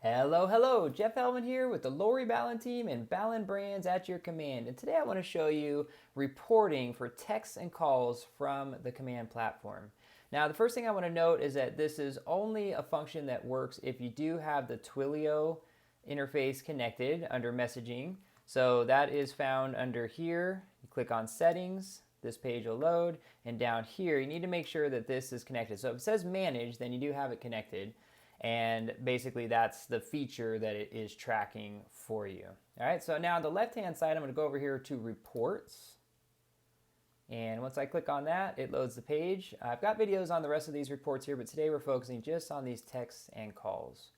Hello, hello, Jeff Hellman here with the Lori Ballen team and Ballen Brands at your command. And today I want to show you reporting for texts and calls from the command platform. Now, the first thing I want to note is that this is only a function that works if you do have the Twilio interface connected under messaging. So that is found under here. You click on settings, this page will load, and down here you need to make sure that this is connected. So if it says manage, then you do have it connected. And basically that's the feature that it is tracking for you. All right, so now on the left-hand side, I'm gonna go over here to reports. And once I click on that, it loads the page. I've got videos on the rest of these reports here, but today we're focusing just on these texts and calls.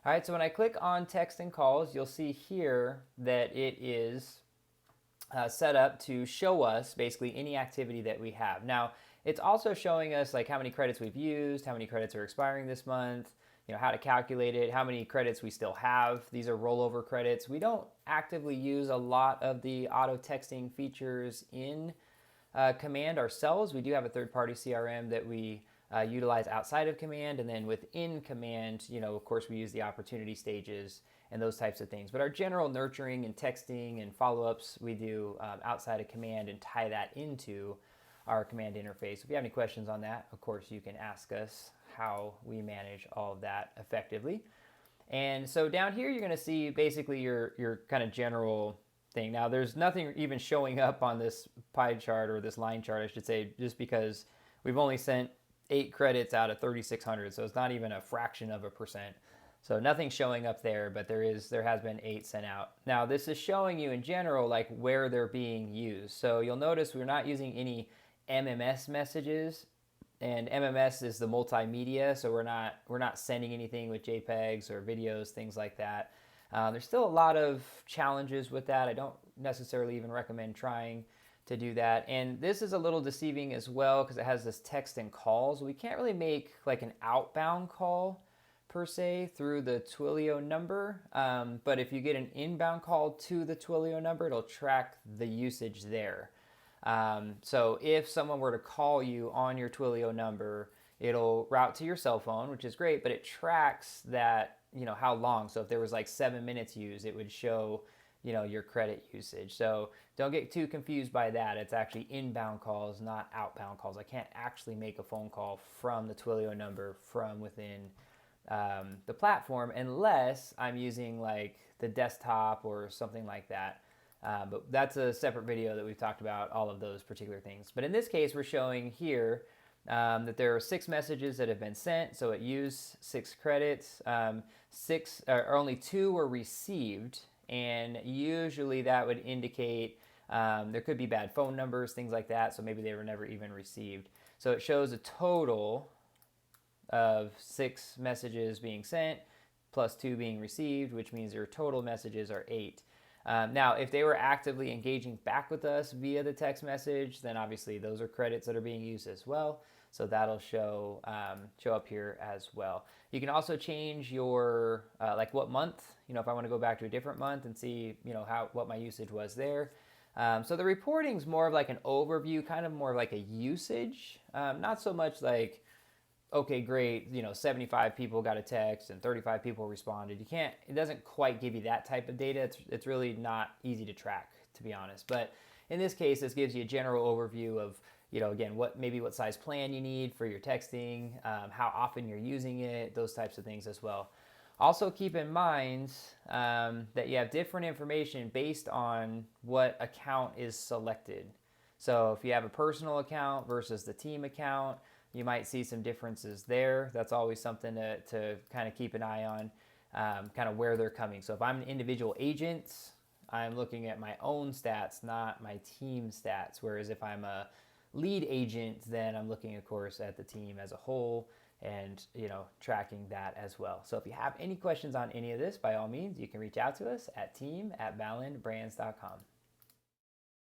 All right, so when I click on text and calls, you'll see here that it is set up to show us basically any activity that we have. Now, it's also showing us like how many credits we've used, how many credits are expiring this month, how to calculate it, how many credits we still have. These are rollover credits. We don't actively use a lot of the auto texting features in Command ourselves. We do have a third-party CRM that we utilize outside of Command, and then within Command, of course, we use the opportunity stages and those types of things. But our general nurturing and texting and follow-ups we do outside of Command and tie that into our Command interface. If you have any questions on that, of course, you can ask us how we manage all of that effectively. And so down here, you're going to see basically your kind of general thing. Now, there's nothing even showing up on this pie chart or this line chart, I should say, just because we've only sent 8 credits out of 3,600, so it's not even a fraction of a percent. So nothing's showing up there, but there has been 8 sent out. Now, this is showing you in general like where they're being used. So you'll notice we're not using any MMS messages, and MMS is the multimedia, so we're not sending anything with JPEGs or videos, things like that. There's still a lot of challenges with that. I don't necessarily even recommend trying to do that. And this is a little deceiving as well because it has this text and calls. We can't really make like an outbound call per se through the Twilio number, but if you get an inbound call to the Twilio number, it'll track the usage there. So if someone were to call you on your Twilio number, it'll route to your cell phone, which is great, but it tracks that, how long. So if there was like 7 minutes used, it would show, your credit usage. So don't get too confused by that. It's actually inbound calls, not outbound calls. I can't actually make a phone call from the Twilio number from within the platform unless I'm using like the desktop or something like that. But that's a separate video that we've talked about all of those particular things. But in this case, we're showing here that there are 6 messages that have been sent. So it used 6 credits. Only 2 were received. And usually that would indicate there could be bad phone numbers, things like that. So maybe they were never even received. So it shows a total of 6 messages being sent plus 2 being received, which means your total messages are 8. Now, if they were actively engaging back with us via the text message, then obviously those are credits that are being used as well. So that'll show up here as well. You can also change your like what month. If I want to go back to a different month and see what my usage was there. So the reporting is more of like an overview, kind of more of like a usage, not so much like, okay, great, 75 people got a text and 35 people responded. It doesn't quite give you that type of data. It's really not easy to track, to be honest. But in this case, this gives you a general overview of, again, what size plan you need for your texting, how often you're using it, those types of things as well. Also keep in mind that you have different information based on what account is selected. So if you have a personal account versus the team account, you might see some differences there. That's always something to kind of keep an eye on, kind of where they're coming. So if I'm an individual agent, I'm looking at my own stats, not my team stats. Whereas if I'm a lead agent, then I'm looking, of course, at the team as a whole and, tracking that as well. So if you have any questions on any of this, by all means, you can reach out to us at team@ballenbrands.com.